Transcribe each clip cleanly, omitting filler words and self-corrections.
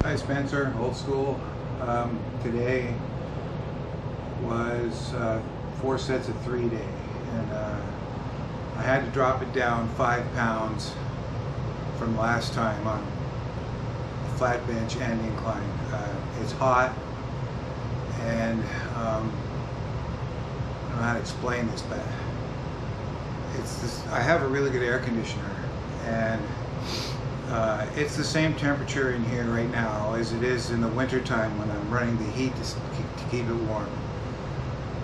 Hi Spencer, old school. Today was 4 sets of 3 day, and I had to drop it down 5 pounds from last time on flat bench and incline. It's hot, and I don't know how to explain this, but I have a really good air conditioner, and it's the same temperature in here right now as it is in the winter time when I'm running the heat to keep it warm.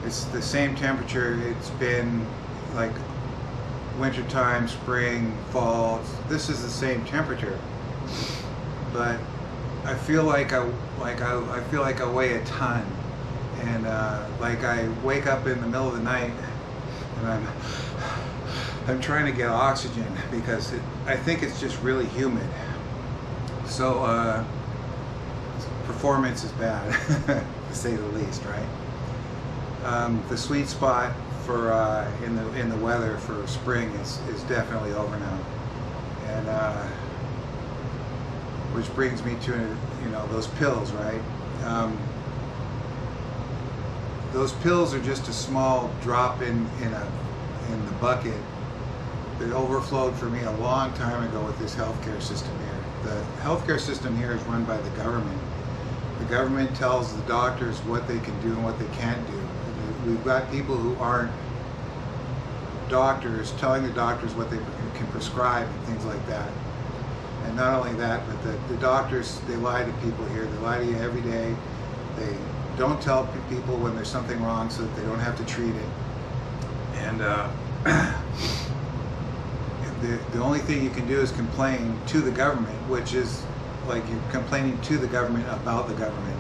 It's the same temperature it's been like winter time, spring, fall. This is the same temperature, but I feel like I feel like I weigh a ton, and like I wake up in the middle of the night and I'm trying to get oxygen because I think it's just really humid. So performance is bad, to say the least, right? The sweet spot for in the weather for spring is definitely over now, and which brings me to those pills, right? Those pills are just a small drop in the bucket that overflowed for me a long time ago with this healthcare system here. The healthcare system here is run by the government. The government tells the doctors what they can do and what they can't do. We've got people who aren't doctors telling the doctors what they can prescribe and things like that. And not only that, but the doctors, they lie to people here. They lie to you every day. They don't tell people when there's something wrong so that they don't have to treat it. And the only thing you can do is complain to the government, which is like you're complaining to the government about the government.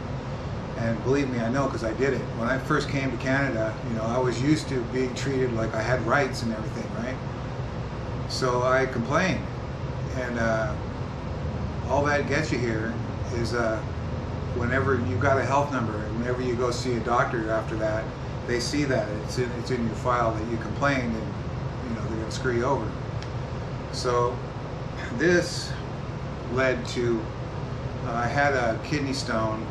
And believe me, I know, because I did it. When I first came to Canada, I was used to being treated like I had rights and everything, right? So I complained. And all that gets you here is whenever you've got a health number, whenever you go see a doctor after that, they see that. It's in your file that you complained, and they're going to screw you over. So this led to, I had a kidney stone,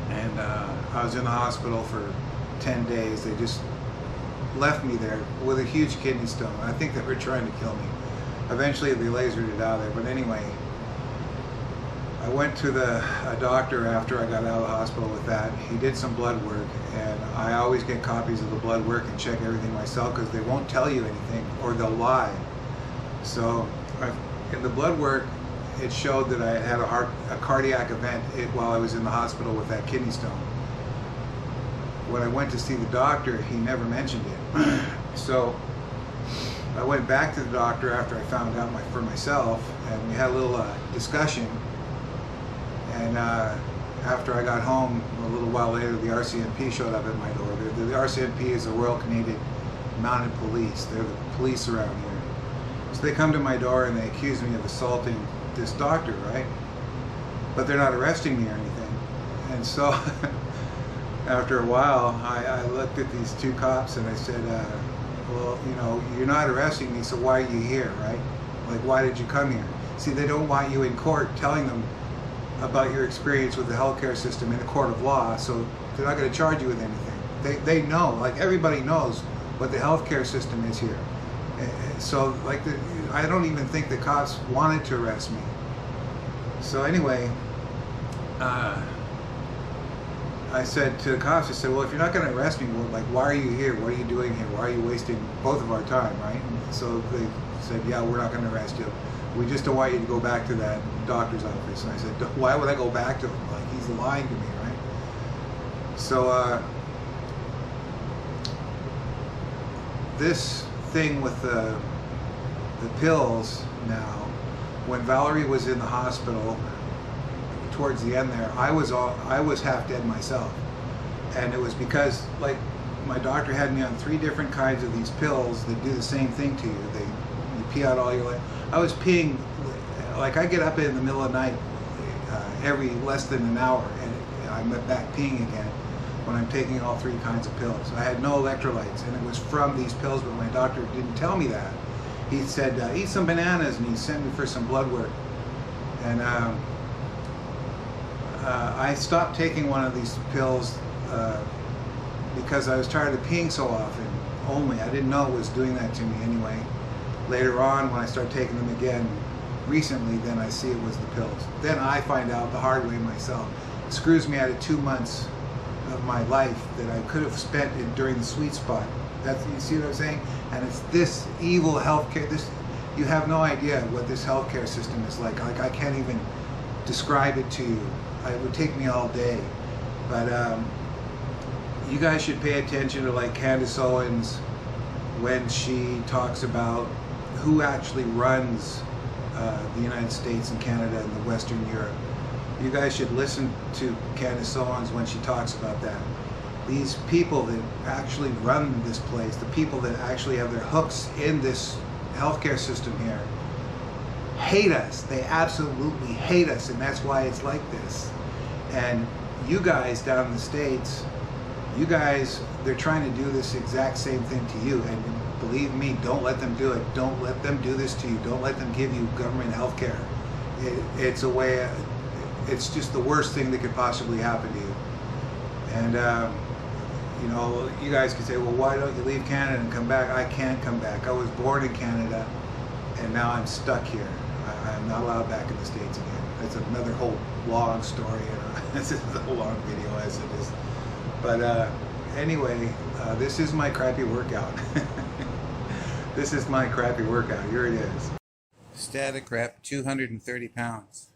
and I was in the hospital for 10 days. They just left me there with a huge kidney stone. I think they were trying to kill me. Eventually they lasered it out of there, but anyway, I went to a doctor after I got out of the hospital with that. He did some blood work, and I always get copies of the blood work and check everything myself because they won't tell you anything, or they'll lie. So in the blood work, it showed that I had a cardiac event while I was in the hospital with that kidney stone. When I went to see the doctor, he never mentioned it. So I went back to the doctor after I found out for myself, and we had a little discussion. And after I got home, a little while later, the RCMP showed up at my door. The RCMP is the Royal Canadian Mounted Police. They're the police around here. So they come to my door and they accuse me of assaulting this doctor, right? But they're not arresting me or anything. And so after a while, I looked at these two cops and I said, well, you're not arresting me, so why are you here, right? Like, why did you come here? See, they don't want you in court telling them about your experience with the healthcare system in a court of law, so they're not going to charge you with anything. They know, like everybody knows what the healthcare system is here. So like I don't even think the cops wanted to arrest me. So anyway, I said to the cops, I said, well, if you're not going to arrest me, well, like, why are you here? What are you doing here? Why are you wasting both of our time, right? And so they said, yeah, we're not going to arrest you. We just don't want you to go back to that doctor's office. And I said, why would I go back to him? Like, he's lying to me, right? So this thing with the pills now, when Valerie was in the hospital towards the end there, I was half dead myself, and it was because, like, my doctor had me on 3 different kinds of these pills that do the same thing to you. You pee out all your life. I was peeing, like, I get up in the middle of the night every less than an hour, and I'm back peeing again when I'm taking all 3 kinds of pills. I had no electrolytes, and it was from these pills, but my doctor didn't tell me that. He said, eat some bananas, and he sent me for some blood work. And I stopped taking one of these pills because I was tired of peeing so often. Only I didn't know it was doing that to me anyway. Later on, when I started taking them again recently, then I see it was the pills. Then I find out the hard way myself. It screws me out of 2 months of my life that I could have spent it during the sweet spot. That's, you see what I'm saying? And it's this evil healthcare. This, you have no idea what this healthcare system is like. Like I can't even describe it to you. It would take me all day. But you guys should pay attention to like Candace Owens when she talks about who actually runs the United States and Canada and the Western Europe. You guys should listen to Candace Owens when she talks about that. These people that actually run this place, the people that actually have their hooks in this healthcare system here, hate us. They absolutely hate us, and that's why it's like this. And you guys down in the States, you guys, they're trying to do this exact same thing to you, and believe me, don't let them do it. Don't let them do this to you. Don't let them give you government health care. It's a way, it's just the worst thing that could possibly happen to you. And you know, you guys could say, well, why don't you leave Canada and come back? I can't come back. I was born in Canada, and now I'm stuck here. I'm not allowed back in the States again. It's another whole long story, and this is a long video as it is. But anyway, this is my crappy workout. This is my crappy workout. Here it is. Static rep, 230 pounds.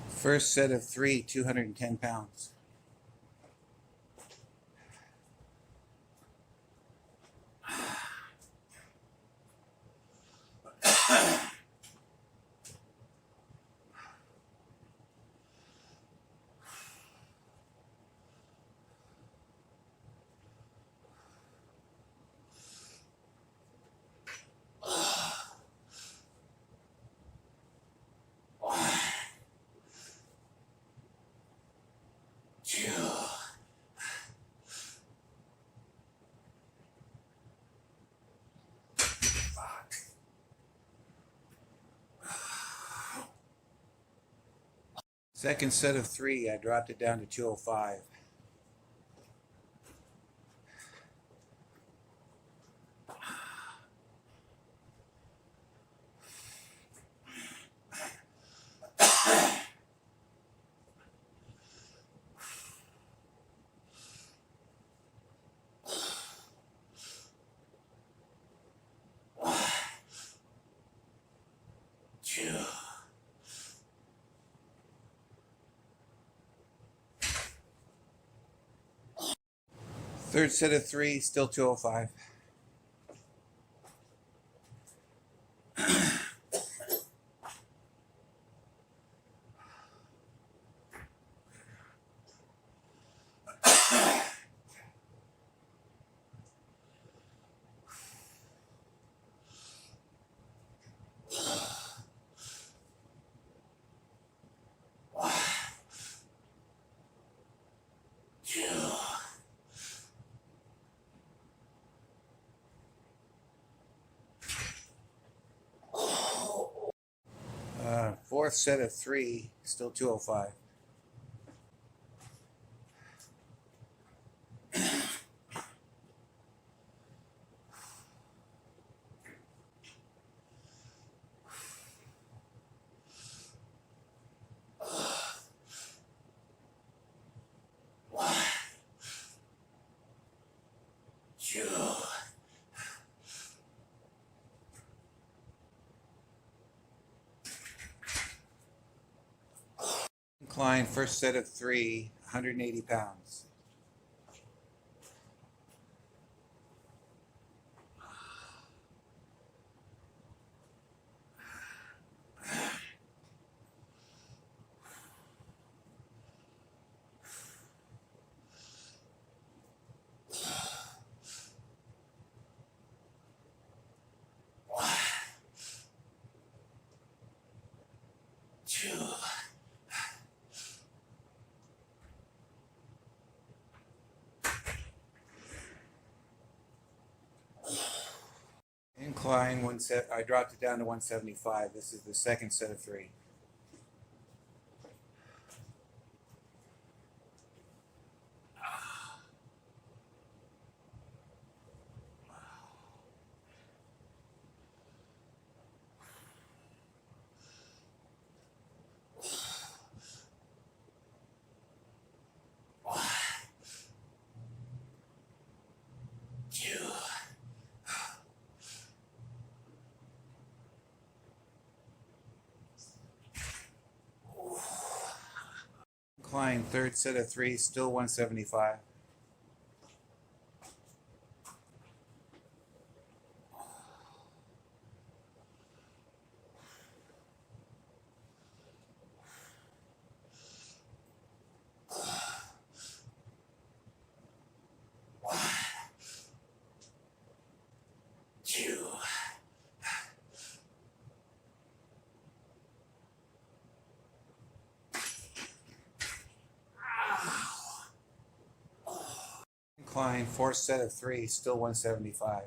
First set of 3, 210 pounds. Second set of 3, I dropped it down to 205. Third set of 3, still 205. Fourth set of 3, still 205. Incline, first set of 3, 180 pounds. Incline one set. I dropped it down to 175. This is the second set of 3. Incline third set of 3, still 175. Incline fourth set of 3, still 175.